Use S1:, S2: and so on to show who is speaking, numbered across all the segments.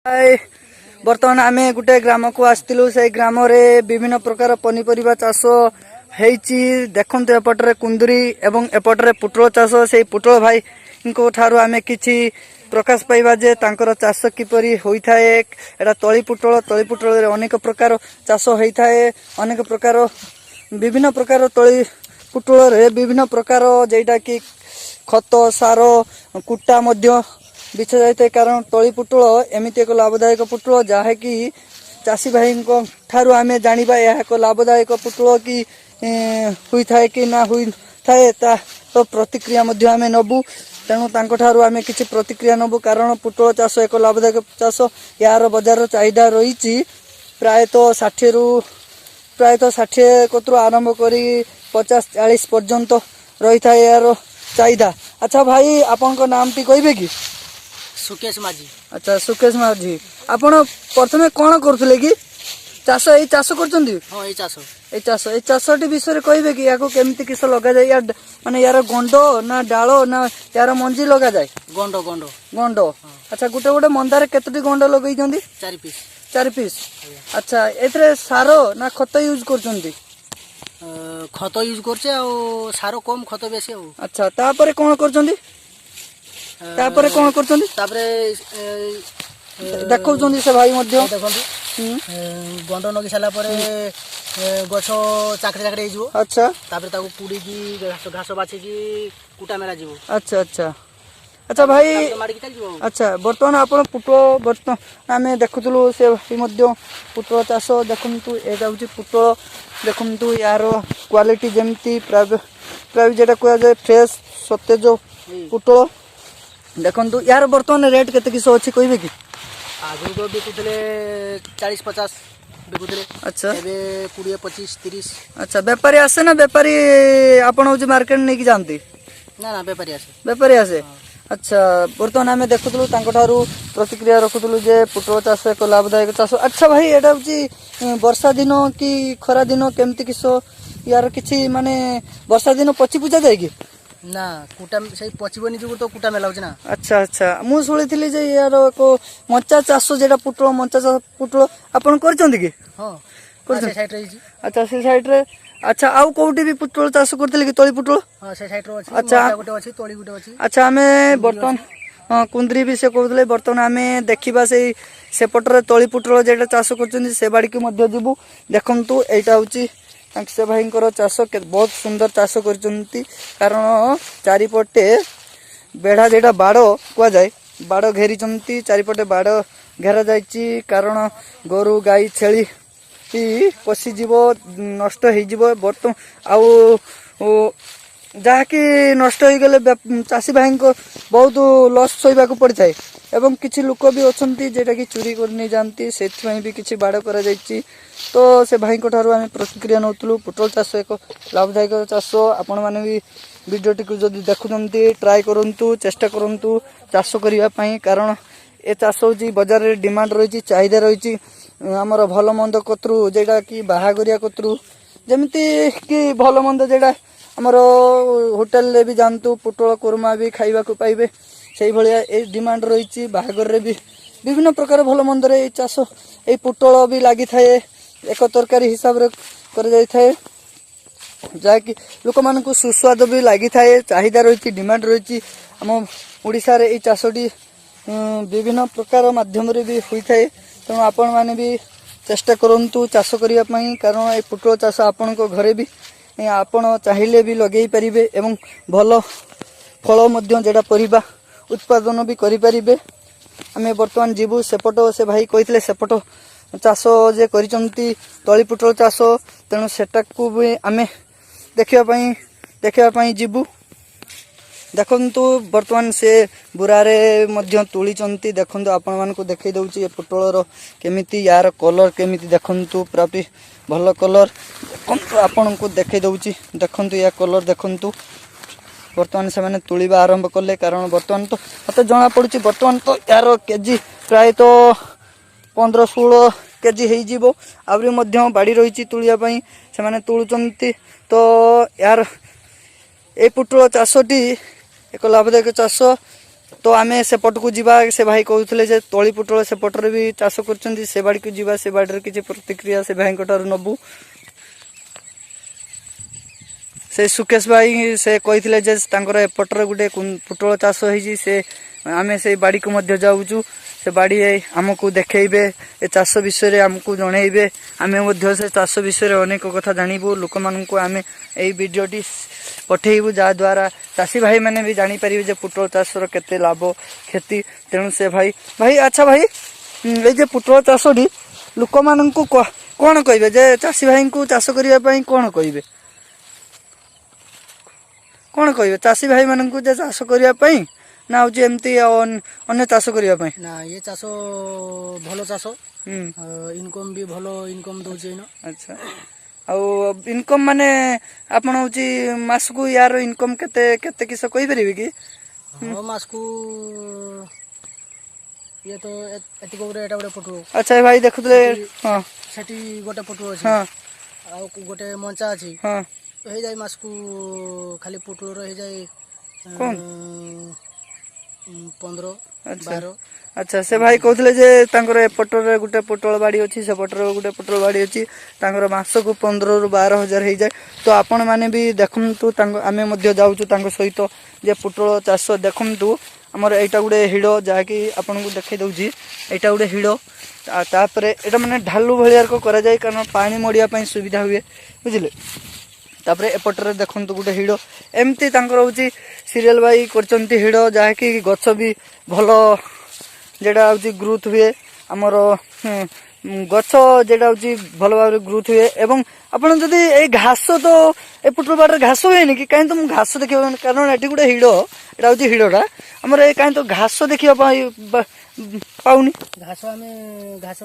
S1: हाय बर्तमान आमे गुटे ग्राम को आसलु से ग्राम रे विभिन्न प्रकार पनीपरिबा चाष हेची देखंतु एपटरे कुंदरी एवं एपटरे पुटल चाष से पुटल भाई को ठारू आमे किछि प्रकाश पाइबा जे तांकर चाष किपरि होई थाए एटा तळी पुटल रे अनेक प्रकार चाष होई थाए अनेक प्रकार विभिन्न प्रकार तळी पुटल रे विभिन्न प्रकार जेटा कि खत सार कुटा मध्य बिछा जाए कारण तली पुटल एमती एक लाभदायक पुटल जहाँकि चाषी भाई ठारू आमे जानिबा एक लाभदायक पुटल कि हुई थाए कि ना हुई थाए ता तो प्रतिक्रिया मध्य आमे नबु तेणु तांको ठारू आमे किछि प्रतिक्रिया नबु कारण पुटल चाष एक लाभदायक चाष यार बजार चाहिदा रही प्रायतः 60 कतरू आरंभ करी 50-40 पर्यंत रही थाए यार चाहिदा। अच्छा भाई आपन को नाम टी कहबे कि?
S2: सुकेश माझी।
S1: अच्छा सुकेश माझी आपण प्रथमे कोन करथले कि चाष ए चाष करचंदी?
S2: हां ए
S1: चाषटी विषय कहबे कि याको केमिति किस लगा जाय या माने यार गंडो ना डालो ना यार मंजी लगा जाय? गंडो। अच्छा गुटे मंदार केतटी गंडो लगै जंदी? 4 पीस। अच्छा एथरे सारो ना खत यूज करचंदी?
S2: खत यूज करछे आ सारो कम खत बेसी आ।
S1: अच्छा तापरे कोन करचंदी? तापरे कोन करचंदी?
S2: तापरे
S1: देखौचंदी से भाई मध्य
S2: देखंतु गंडो नगी साला परे गछो चाकरी हेजो।
S1: अच्छा
S2: तापरे ताको पुडी की घास बाछी की कुटा मेरा जीवो।
S1: अच्छा भाई अच्छा बर्तमान आपण पुटल बर्तमान आमे देखुतलु से भाई मध्य पुटल चाष देखंतु एटा होची पुटल देखंतु यार क्वालिटी जेमती प्राय जेटा कोया जाय फ्रेश सतेज पुटल देखंतु यार बर्तमान रेट केते किसो अछि कहबे कि?
S2: आगु तो बिकुतले 40-50 बिकुतले।
S1: अच्छा
S2: एबे 20-25-30।
S1: अच्छा व्यापारी आसे ना व्यापारी आपण होची मार्केट नै कि जानती?
S2: ना व्यापारी आसे।
S1: अच्छा बर्तमान आमे देखुतलु तांको ठारू प्रतिक्रिया रखुतलु जे पुटल चाष एक लाभदायक चाष। अच्छा भाई एटा होची वर्षा दिन कि खरा दिन केमती किसो यार किछि माने वर्षा दिन पची पूजा जाय कि?
S2: ना कुटा से पचिबनी जो तो कुटा मेला होची ना। अच्छा
S1: मु सुनिथिली जे यार को मंचा चाष जेटा पुटल आपण करचंदी कि?
S2: हां से साइड रे।
S1: अच्छा से साइड रे। अच्छा आउ कोउटी भी पुटल चाष करथिले कि तळी पुटल?
S2: हां से साइड रो अछि।
S1: अच्छा
S2: गोटे अछि तळी गोटे अछि।
S1: अच्छा हमें बर्तन हां कुंदरी भी से कहउतले बर्तन हमें देखिबा से पटरे तळी पुटल जेटा चाष करचंदी से बाड़ी के मध्य जिबु देखंतु एटा होची से भाई चाष के बहुत सुंदर चाष करचंती कारण चारिपटे बेढ़ा जेटा बाड़ कुआ जाए बाड़ घेरी चारिपटे बाड़ घेरा जाइची कारण गोरु गाई छेली पशिजीव नष्ट हो बर्तन आउ जहाँकि नष्ट हो गले चाषी भाई को बहुत लॉस सहबा पड़ थाए एवं किछि लोक भी अछंती जेटा कि चोरी कर नहीं जानती से भी किछि बाड़ करा जाइची। तो से भाई को ठारू आमे प्रतिक्रिया नउतलु पुटल चाष एक लाभदायक चाष आपण माने भी वीडियो टी को जदी देखुनंती ट्राई करंतु चेष्टा करंतु चाष करिया पई कारण ए चाष होची बाजार रे डिमांड रहिची चाहिदा रहिची हमर भलो मंद कतरू जेटा कि बाहागरिया कतरू जेमती कि भलो मंद जेटा हमर होटल रे भी जानतु पुटल कुरमा भी खाइबा को पाइबे सेही भलिया ए डिमांड रहिची बाहागर रे भी विभिन्न प्रकार भलो मंद रे चाष ए पुटल भी लागि थाए एक तरकारी हिसाब रे कर जाय थाए जाकि लोक मान को सुस्वाद भी लागि थाए चाहिदा रहिची डिमांड रहिची हम ओडिसा रे ए चाषटी विभिन्न प्रकार माध्यम रे भी होई थाए तेणु आपण माने भी चेष्टा करंतु चाष करिया पई कारण ए पुटल चाष आपण को घरे भी आपण चाहिले भी लगेई परिबे एवं भलो फल मध्य जेडा परिबा उत्पादन भी करि परिबे। हमें वर्तमान जीवु सेपट से भाई कहितले सेपट चाष जे करिचंती तळी पुटल चाष तेणु सेटा को भी आमे देखिया पई जीवु देखंतु वर्तमान से बुरारे मध्य तुलीचंती देखंतु आपण मान को देखै दउची ए पुटलर केमिति यार कलर केमिति देखंतु प्रापी भलो कलर देखंतु आपण को देखै दउची देखंतु या कलर देखंतु वर्तमान से माने तुलिबा आरंभ करले कारण वर्तमान तो मते जणा पडुची वर्तमान तो यार केजी प्राय तो 15-16 केजी हेई जीवो आवरी मध्य बाड़ी रहिची तुलिया पई से माने तुलुचंती तो यार ए पुटल चाषटी एक लाभदायक चाष तो आमे सेपट को जीवा से भाई कहते जे तली पुटल सेपटर भी चाष कर से बाड़ी को जीवा से बाड़ी किसी प्रतिक्रिया से भाई नबू से सुकेश भाई से कहते जे एपटर गोटे पुटल चाष होती से आमे से बाड़ी को मध्य जाऊचु से बाड़ी आमको देखेबे ए चाष विषय आमको जनइबे आमे मध्य से चाष विषय अनेक कथा जानबू लोक मानू आमे एई वीडियोटी पठेबू जहाँ द्वारा चाषी भाई मैंने भी जानी पारिबे जे पुटल चाषर केते लाभ क्षति तेणु से भाई भाई अच्छा भाई ए जे पुटल चाषटी लोक मानू कौन कहबे जे चाषी भाई को चाष करिया पई कौन कहबे कौन कहबे चाषी भाई मानू जे चाष करिया पई ना हूँ एमती अन्य चाष करने
S2: ना ये चाष भल चाष इनकम भी भल इनकम दौचे
S1: अच्छा आउ इनकम माने आपण हूँ मास को यार इनकम केते केते किस कहि परिबे कि
S2: मास को ये तो एति गोरे एटा गोटे फोटो
S1: अच्छा भाई देखुले हां
S2: सेठी गोटे फोटो अछि
S1: हां
S2: आ गोटे मंचा अछि
S1: हां
S2: हे जाय मास को खाली फोटो रह जाय
S1: कोन
S2: 15 12
S1: अच्छा से भाई कहते जे एपटर गोटे पोटल बाड़ी अच्छी सेपटर गोटे पोटल बाड़ी अच्छी मास को 15 ରୁ 12,000 हो जाए तो आपण मैंने भी देखु आम जाऊँ सहित जे पोटल चाष देखु आमर यहाँ गोटे हिड़ जहाँकि आपन को देखई दूसरी यहाँ गोटे हिड़ तापर यहाँ मैंने ढालू भाया कराए कारण पानी मड़िया सुविधा हुए बुझे तापर एपटर देखु गोटे हिड़ एमती हूँ सीरियल बाई कर हिड़ जहाँकि गछ भी भल जेटा हूँ ग्रोथ हुए आमर गछ जेटा हूँ भल भाव ग्रोथ हुए एवं आपड़ जदि ये घास तो ए पुटल बाड़ घास हुए कि कहीं तो मुझे घास देखा कारण ये गोटे हिड़ यहाँ हूँ हिड़टा आमर कहीं तो घास देखा पाऊनी
S2: घास आमे घास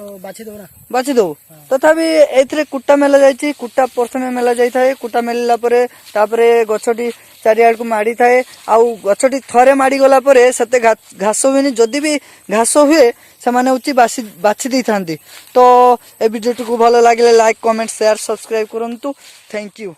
S2: बाछि
S1: दो तथापि एथिरे कुटा मेला जाइछि कुटा प्रथमे मेला जाई थाए कुटा मेलला परे तापरे गछटी चारियाड को माड़ी थाए आउ गछटी थरे माड़ी गला परे सते घास हुएनी जदि भी घास हुए से माने उची बाछि दै थांती तो ए वीडियो को भलो लागिले लाइक कमेंट शेयर सब्सक्राइब करंतु थैंक यू।